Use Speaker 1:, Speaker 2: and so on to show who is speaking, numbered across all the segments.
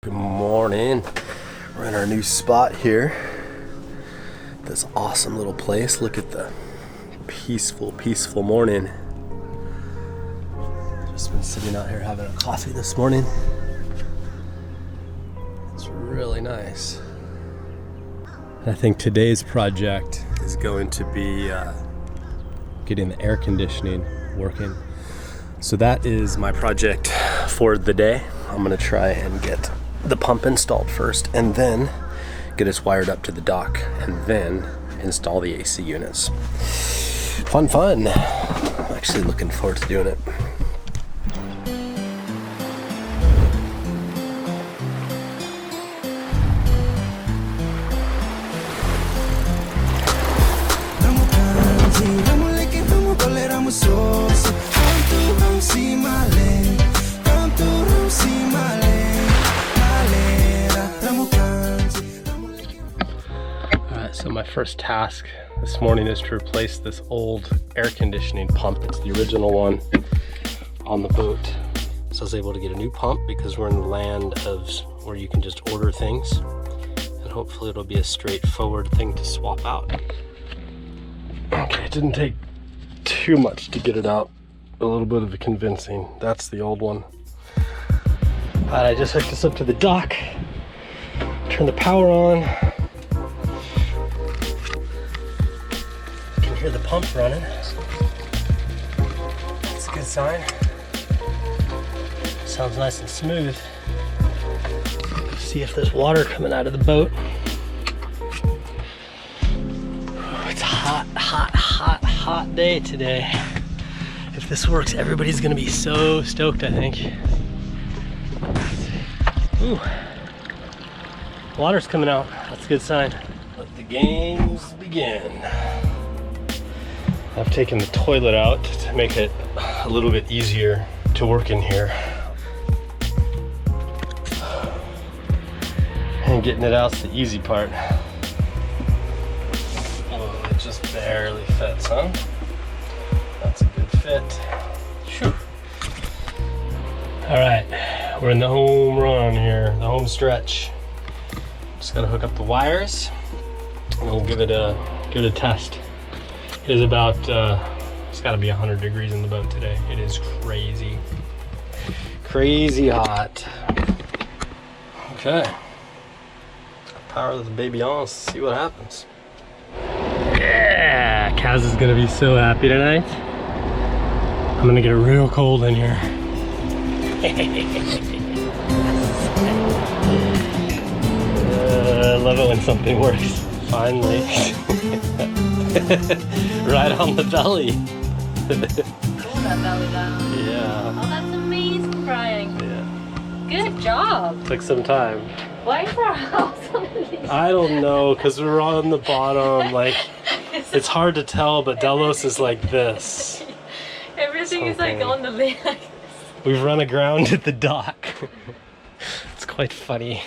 Speaker 1: Good morning. We're in our new spot here. This awesome little place. Look at the peaceful morning. Just been sitting out here having a coffee this morning. It's really nice. I think today's project is going to be getting the air conditioning working. So that is my project for the day. I'm gonna try and get the pump installed first and then get us wired up to the dock and then install the AC units. Fun. I'm actually looking forward to doing it. So my first task this morning is to replace this old air conditioning pump. It's the original one on the boat. So I was able to get a new pump because we're in the land of where you can just order things. And hopefully it'll be a straightforward thing to swap out. Okay, it didn't take too much to get it out. A little bit of convincing. That's the old one. But I just hooked this up to the dock. Turn the power on. Hear the pump running. That's a good sign. Sounds nice and smooth. See if there's water coming out of the boat. It's a hot day today. If this works, everybody's gonna be so stoked, I think. Ooh. Water's coming out. That's a good sign. Let the games begin. I've taken the toilet out to make it a little bit easier to work in here. And getting it out's the easy part. Oh, it just barely fits, huh? That's a good fit. Sure. All right, we're in the home run here, the home stretch. Just gotta hook up the wires and we'll give it a test. It is about, it's gotta be 100 degrees in the boat today. It is crazy hot. Okay, power this baby on, see what happens. Yeah, Kazza's gonna be so happy tonight. I'm gonna get it real cold in here. I love it when something works, finally. Right on the belly.
Speaker 2: Pull that belly down.
Speaker 1: Yeah.
Speaker 2: Oh, that's amazing, Brian.
Speaker 1: Yeah.
Speaker 2: Good job.
Speaker 1: Took some time.
Speaker 2: Why is our house on these?
Speaker 1: I don't know, because we're on the bottom. Like, it's hard to tell, but Delos is like this.
Speaker 2: Everything is like on the land.
Speaker 1: We've run aground at the dock. It's quite funny.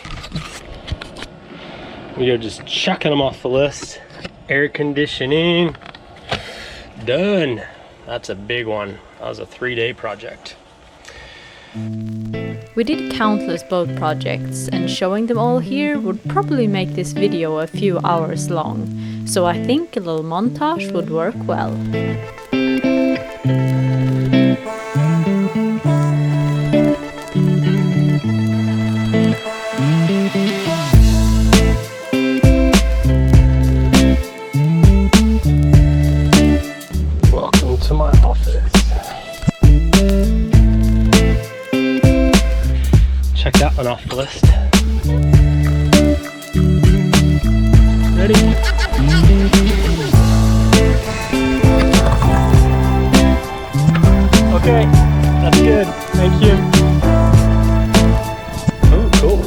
Speaker 1: We are just chucking them off the list. Air conditioning, done. That's a big one. That was a 3-day project.
Speaker 3: We did countless boat projects, and showing them all here would probably make this video a few hours long, so I think a little montage would work well.
Speaker 1: To my office. Check that one off the list. Ready? Okay, that's good. Thank you. Oh, cool.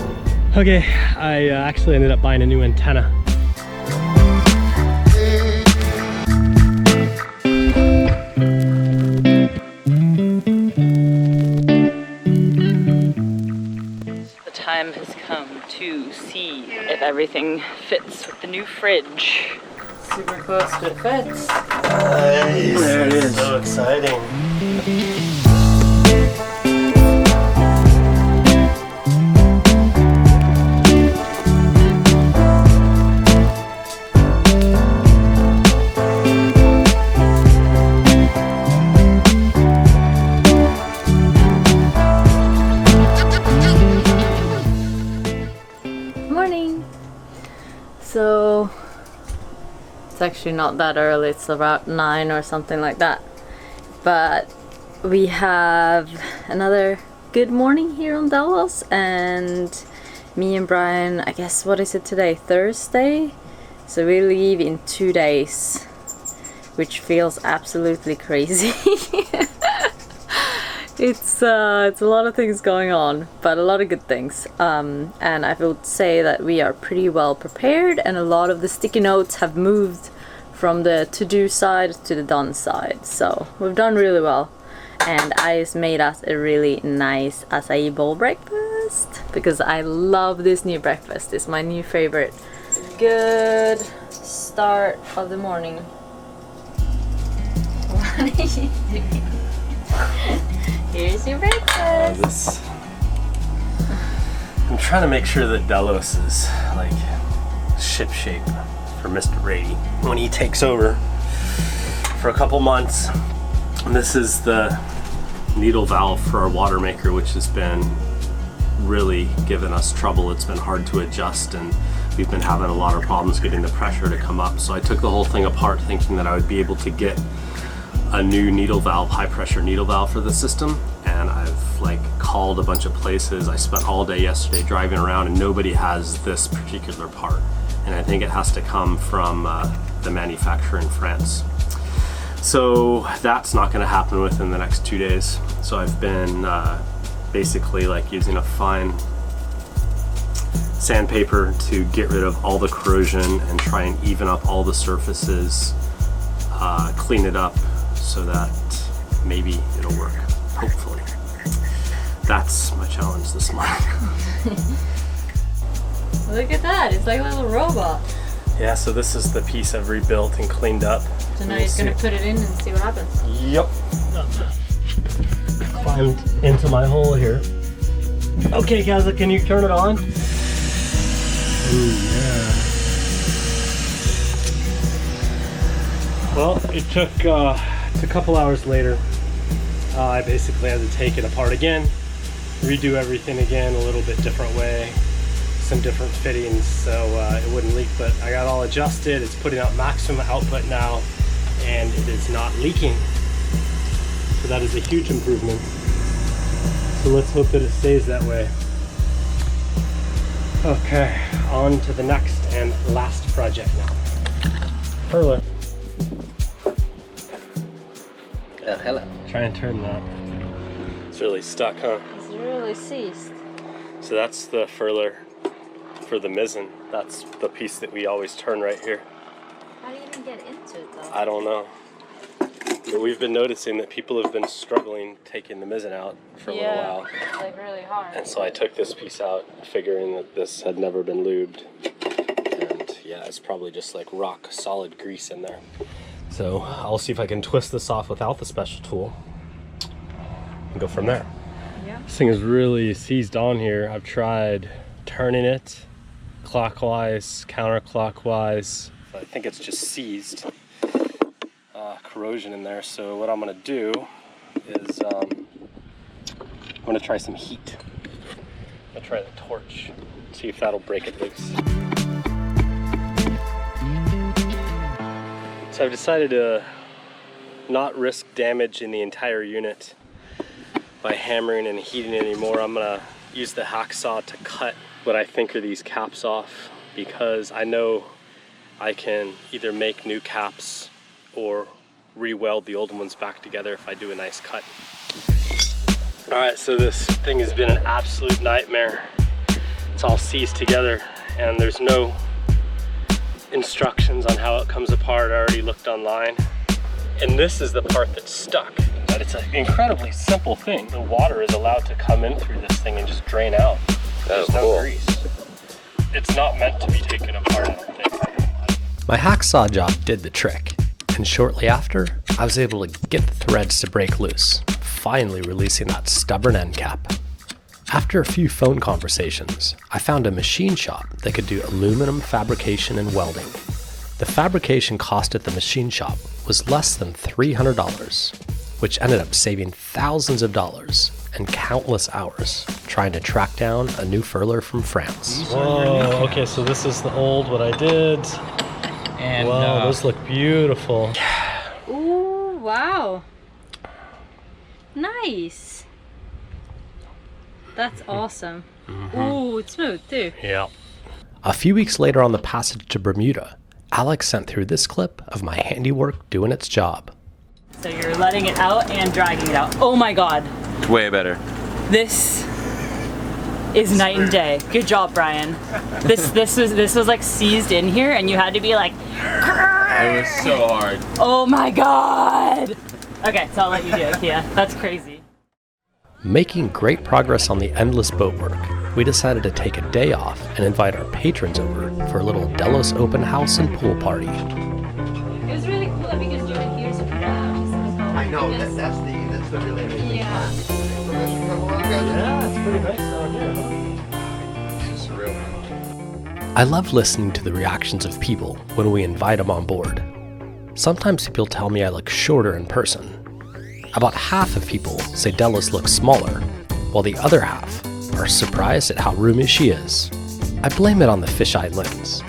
Speaker 1: Okay, I actually ended up buying a new antenna.
Speaker 2: Time has come to see if everything fits with the new fridge. Super close to it fits.
Speaker 1: Nice. There it is. So exciting.
Speaker 3: So it's actually not that early, it's about 9 or something like that. But we have another good morning here on Delos, and me and Brian, I guess, what is it today? Thursday? So we leave in 2 days, which feels absolutely crazy. It's a lot of things going on, but a lot of good things. And I would say that we are pretty well prepared, and a lot of the sticky notes have moved from the to-do side to the done side. So we've done really well. And I just made us a really nice acai bowl breakfast because I love this new breakfast. It's my new favorite. It's a good start of the morning. What are you doing? Here's your breakfast.
Speaker 1: I'm trying to make sure that Delos is like ship shape for Mr. Brady when he takes over for a couple months. And this is the needle valve for our water maker, which has been really giving us trouble. It's been hard to adjust, and we've been having a lot of problems getting the pressure to come up. So I took the whole thing apart thinking that I would be able to get a new needle valve, high pressure needle valve for the system, and I've like called a bunch of places. I spent all day yesterday driving around and nobody has this particular part, and I think it has to come from the manufacturer in France. So that's not going to happen within the next 2 days. So I've been basically like using a fine sandpaper to get rid of all the corrosion and try and even up all the surfaces, clean it up so that maybe it'll work, hopefully. That's my challenge this morning.
Speaker 3: Look at that, it's like a little robot.
Speaker 1: Yeah, so this is the piece I've rebuilt and cleaned up.
Speaker 3: So now he's gonna put it in and see what happens.
Speaker 1: Yep. Climbed into my hole here. Okay, Kazza, can you turn it on? Ooh, yeah. Well, it took a couple hours later. I basically had to take it apart again, redo everything again a little bit different way, some different fittings so it wouldn't leak, but I got all adjusted. It's putting out maximum output now and it is not leaking. So that is a huge improvement. So let's hope that it stays that way. Okay, on to the next and last project now. Perler.
Speaker 4: Hello.
Speaker 1: Try and turn that. It's really stuck, huh?
Speaker 3: It's really seized.
Speaker 1: So that's the furler for the mizzen. That's the piece that we always turn right here.
Speaker 3: How do you even get into it though?
Speaker 1: I don't know. But we've been noticing that people have been struggling taking the mizzen out for a little while.
Speaker 3: It's like really hard.
Speaker 1: And so I took this piece out, figuring that this had never been lubed. And yeah, it's probably just like rock solid grease in there. So I'll see if I can twist this off without the special tool and go from there.
Speaker 3: Yeah.
Speaker 1: This thing is really seized on here. I've tried turning it clockwise, counterclockwise. I think it's just seized. Corrosion in there. So what I'm gonna do is I'm gonna try some heat. I'll try the torch, see if that'll break it loose. So I've decided to not risk damage in the entire unit by hammering and heating it anymore. I'm gonna use the hacksaw to cut what I think are these caps off, because I know I can either make new caps or re-weld the old ones back together if I do a nice cut. All right, so this thing has been an absolute nightmare. It's all seized together and there's no instructions on how it comes apart. I already looked online. And this is the part that's stuck. But it's an incredibly simple thing. The water is allowed to come in through this thing and just drain out. There's no grease. It's not meant to be taken apart, I don't think.
Speaker 4: My hacksaw job did the trick, and shortly after, I was able to get the threads to break loose, finally releasing that stubborn end cap. After a few phone conversations, I found a machine shop that could do aluminum fabrication and welding. The fabrication cost at the machine shop was less than $300, which ended up saving thousands of dollars and countless hours trying to track down a new furler from France.
Speaker 1: Whoa, okay, so this is the old what I did.
Speaker 2: And
Speaker 1: wow, those look beautiful.
Speaker 3: Ooh, wow. Nice. That's awesome. Ooh, it's smooth too.
Speaker 1: Yeah.
Speaker 4: A few weeks later on the passage to Bermuda, Alex sent through this clip of my handiwork doing its job.
Speaker 2: So you're letting it out and dragging it out. Oh my god.
Speaker 5: Way better.
Speaker 2: This is night and day. Good job, Brian. This was like seized in here and you had to be like,
Speaker 5: It was so hard.
Speaker 2: oh my god. Okay, so I'll let you do it, Kia. That's crazy.
Speaker 4: Making great progress on the endless boat work, we decided to take a day off and invite our patrons over for a little Delos open house and pool party.
Speaker 3: It was really cool that we could do it here so people have
Speaker 6: I know, that's the really amazing
Speaker 3: Yeah.
Speaker 1: Yeah, it's pretty nice down here.
Speaker 6: It's surreal.
Speaker 4: I love listening to the reactions of people when we invite them on board. Sometimes people tell me I look shorter in person. About half of people say Delos looks smaller, while the other half are surprised at how roomy she is. I blame it on the fisheye lens.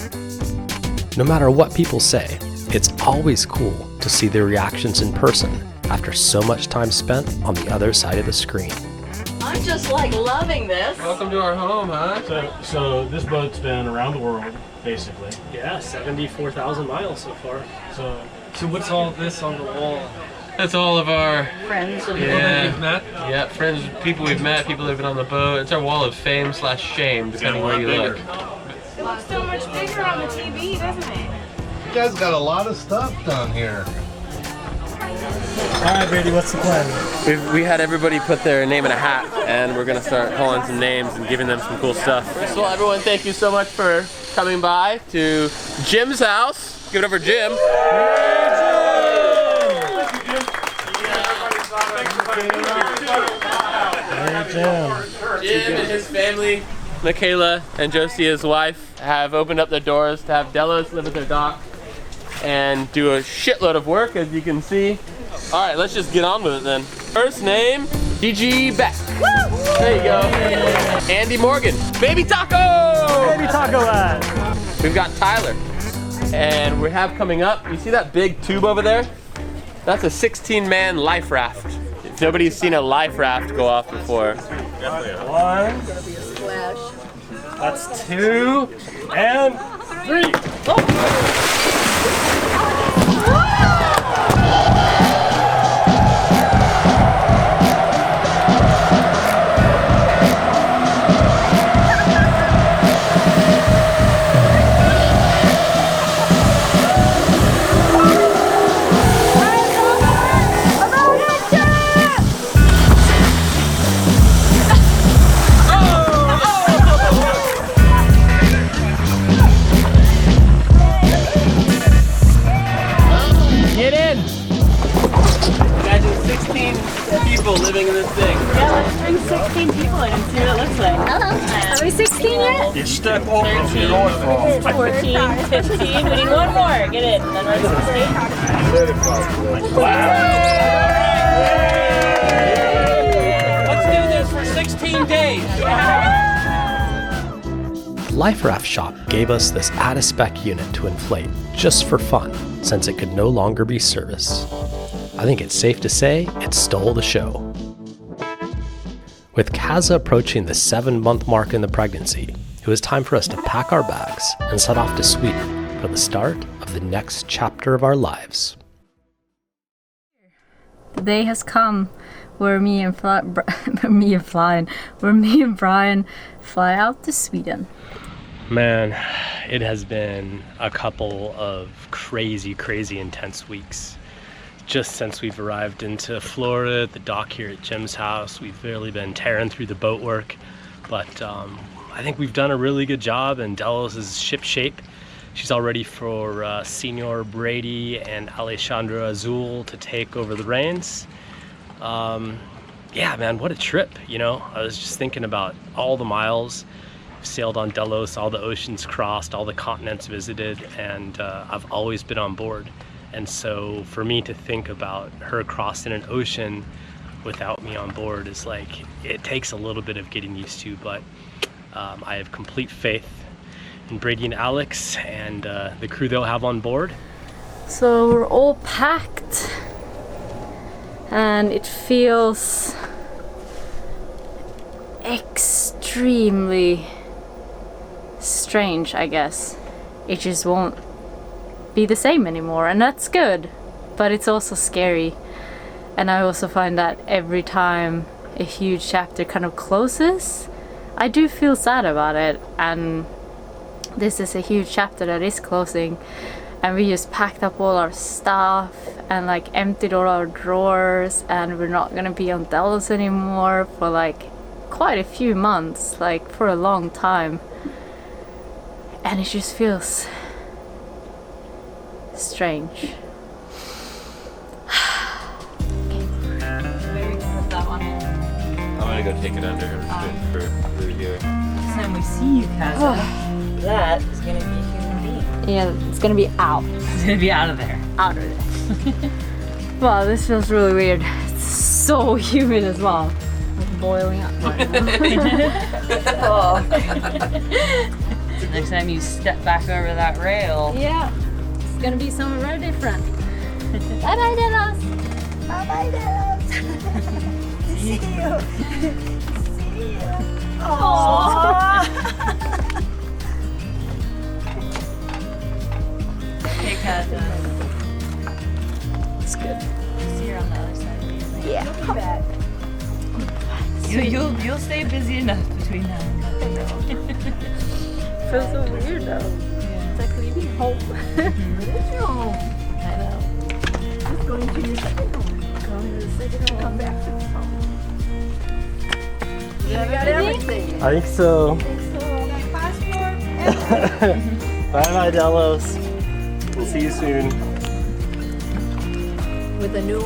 Speaker 4: No matter what people say, it's always cool to see their reactions in person after so much time spent on the other side of the screen.
Speaker 7: I'm just like loving this.
Speaker 5: Welcome to our home, huh?
Speaker 8: So this boat's been around the world, basically.
Speaker 1: Yeah, 74,000 miles so far.
Speaker 8: So what's all this on the wall?
Speaker 5: That's all of our
Speaker 2: Friends of
Speaker 5: yeah, friends, people we've met, people that have been on the boat. It's our wall of fame / shame, depending where you look.
Speaker 7: It looks so much bigger on the TV, doesn't it?
Speaker 6: You guys got a lot of stuff down here.
Speaker 8: All right, Brady, what's the plan?
Speaker 5: We had everybody put their name in a hat, and we're gonna start calling some names and giving them some cool stuff. First of all, everyone, thank you so much for coming by to Jim's house. Give it up for Jim. Jim and his family, Michaela and Josie, his wife, have opened up their doors to have Delos live at their dock and do a shitload of work, as you can see. All right, let's just get on with it then. First name, Gigi Beck. There you go. Andy Morgan. Baby Taco!
Speaker 8: Baby Taco Lad.
Speaker 5: We've got Tyler. And we have coming up, you see that big tube over there? That's a 16-man life raft. If nobody's seen a life raft go off before.
Speaker 8: One. That's 2 and 3.
Speaker 5: Living in this thing.
Speaker 2: Yeah, let's bring 16 people in and see what it looks like.
Speaker 3: Are we 16 yet?
Speaker 8: You step over to your own phone.
Speaker 2: 14, 15, we need one more. Get in. Then we're 16.
Speaker 5: Let's do this for 16 days.
Speaker 4: Life Raft Shop gave us this out-of-spec unit to inflate just for fun, since it could no longer be serviced. I think it's safe to say it stole the show. With Kazza approaching the 7-month mark in the pregnancy, it was time for us to pack our bags and set off to Sweden for the start of the next chapter of our lives.
Speaker 3: The day has come where me and Brian fly out to Sweden.
Speaker 1: Man, it has been a couple of crazy intense weeks. Just since we've arrived into Florida at the dock here at Jim's house, we've really been tearing through the boat work. But I think we've done a really good job, and Delos is ship shape. She's all ready for Senior Brady and Alessandro Azul to take over the reins. Yeah, man, what a trip, you know? I was just thinking about all the miles sailed on Delos, all the oceans crossed, all the continents visited, and I've always been on board. And so for me to think about her crossing an ocean
Speaker 4: without me on board is like, it takes a little bit of getting used to, but I have complete faith in Brady and Alex and the crew they'll have on board.
Speaker 3: So we're all packed and it feels extremely strange, I guess. It just won't be the same anymore, and that's good, but it's also scary. And I also find that every time a huge chapter kind of closes, I do feel sad about it, and this is a huge chapter that is closing, and we just packed up all our stuff and like emptied all our drawers, and we're not gonna be on Delos anymore for like quite a few months, like for a long time, and it just feels strange.
Speaker 5: I'm gonna go take it under for review.
Speaker 2: Next time we see you, Kazza, that is gonna be a human being.
Speaker 3: Yeah, it's gonna be out.
Speaker 2: It's gonna be out of there.
Speaker 3: Out of it. Wow, this feels really weird. It's so humid as well. Like boiling up right now.
Speaker 2: Next time you step back over that rail.
Speaker 3: Yeah, it's gonna be something very different. Bye bye, Delos. Bye bye, Delos. See you. See you. Aww.
Speaker 2: Hey, Kazza.
Speaker 3: It's good.
Speaker 2: See you on the other side of the
Speaker 3: Yeah.
Speaker 2: You'll be back. You'll stay busy enough between now and then.
Speaker 3: Feels so weird though.
Speaker 2: Yeah.
Speaker 3: It's like leaving home. It is your home. I know. Just going to your second home. Going to the second home. Come back to the home.
Speaker 2: Yeah,
Speaker 3: I got everything.
Speaker 1: I think so. Bye bye, Delos. We'll see you soon.
Speaker 3: With a new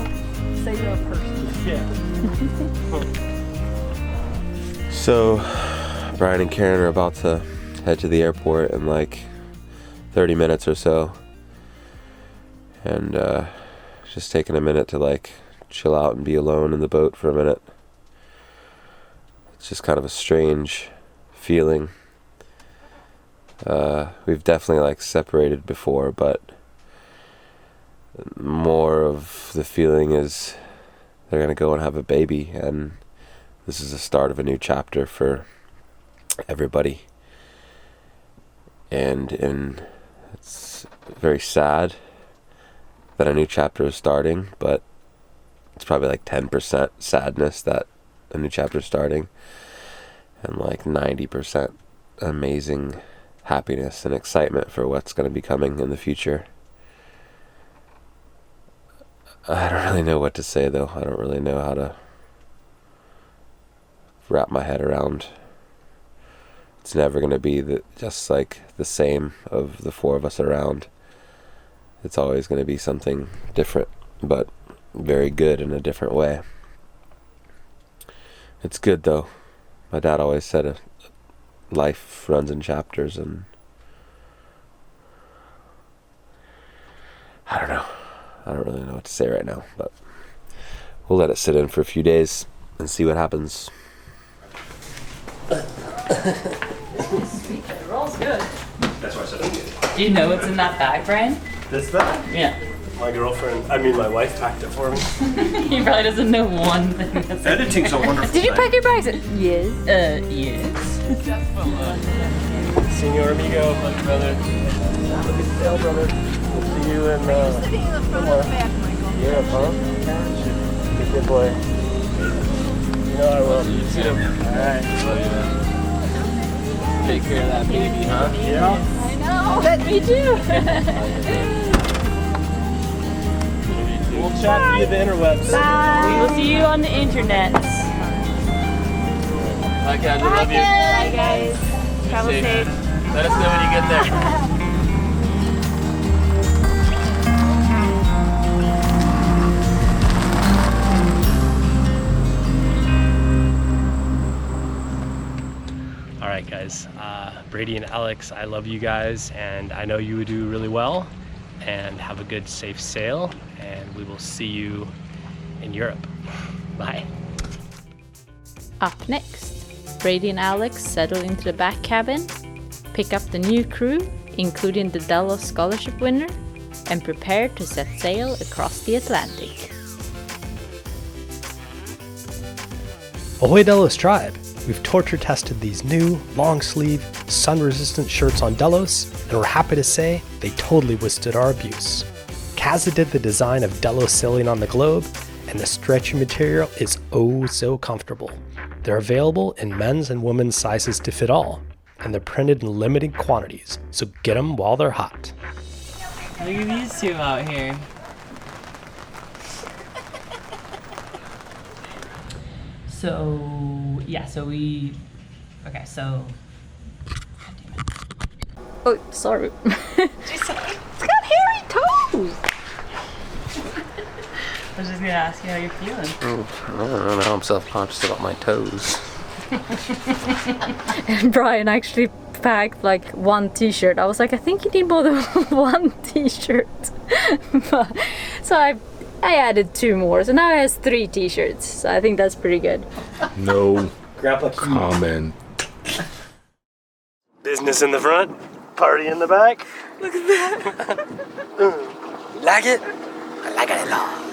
Speaker 3: sailor person.
Speaker 1: Yeah.
Speaker 5: So, Brian and Karen are about to head to the airport in like 30 minutes or so. And just taking a minute to like chill out and be alone in the boat for a minute. It's just kind of a strange feeling. We've definitely like separated before, but more of the feeling is they're gonna go and have a baby, and this is the start of a new chapter for everybody. And it's very sad that a new chapter is starting, but it's probably like 10% sadness that a new chapter is starting, and like 90% amazing happiness and excitement for what's going to be coming in the future. I don't really know what to say though. I don't really know how to wrap my head around. It's never going to be just like the same of the four of us around. It's always going to be something different, but very good in a different way. It's good though. My dad always said life runs in chapters, and I don't know. I don't really know what to say right now, but we'll let it sit in for a few days and see what happens.
Speaker 2: It rolls good.
Speaker 1: That's why I said it.
Speaker 2: Do you know what's in that bag, Brian?
Speaker 1: This bag?
Speaker 2: Yeah.
Speaker 1: My wife packed it for me.
Speaker 2: He probably doesn't know one thing. That's
Speaker 1: Editing's a wonderful
Speaker 3: Did you pack your bags? Yes.
Speaker 2: Yes.
Speaker 1: Senor amigo, my brother. Look at the tail, brother. We'll see you in Europe, huh? Good boy. You know I will.
Speaker 5: You too.
Speaker 1: Alright.
Speaker 5: Love you, man. Take care of that baby, huh?
Speaker 1: Yeah.
Speaker 3: I know. That me too.
Speaker 1: We'll chat via the interwebs.
Speaker 2: We will see you on the internet.
Speaker 5: Bye, guys. I love you.
Speaker 7: Bye, guys. Travel safe.
Speaker 5: Let us know when you get there.
Speaker 4: Alright guys, Brady and Alex, I love you guys, and I know you would do really well, and have a good safe sail, and we will see you in Europe. Bye.
Speaker 3: Up next, Brady and Alex settle into the back cabin, pick up the new crew, including the Delos scholarship winner, and prepare to set sail across the Atlantic.
Speaker 4: Ahoy Delos tribe! We've torture tested these new, long sleeve, sun resistant shirts on Delos, and we're happy to say they totally withstood our abuse. Kazza did the design of Delos sailing on the globe, and the stretchy material is oh so comfortable. They're available in men's and women's sizes to fit all, and they're printed in limited quantities, so get them while they're hot.
Speaker 2: Look at these two out here.
Speaker 3: Oh, sorry. It's got hairy toes!
Speaker 2: I was just gonna ask you how you're feeling.
Speaker 5: I don't know, I'm self-conscious about my toes.
Speaker 3: And Brian actually packed like one t-shirt. I was like, I think you need more than one t-shirt. So I added 2 more, so now he has 3 t-shirts. So I think that's pretty good.
Speaker 6: No comment.
Speaker 4: Business in the front, party in the back.
Speaker 3: Look at that.
Speaker 4: Like it? I like it a lot.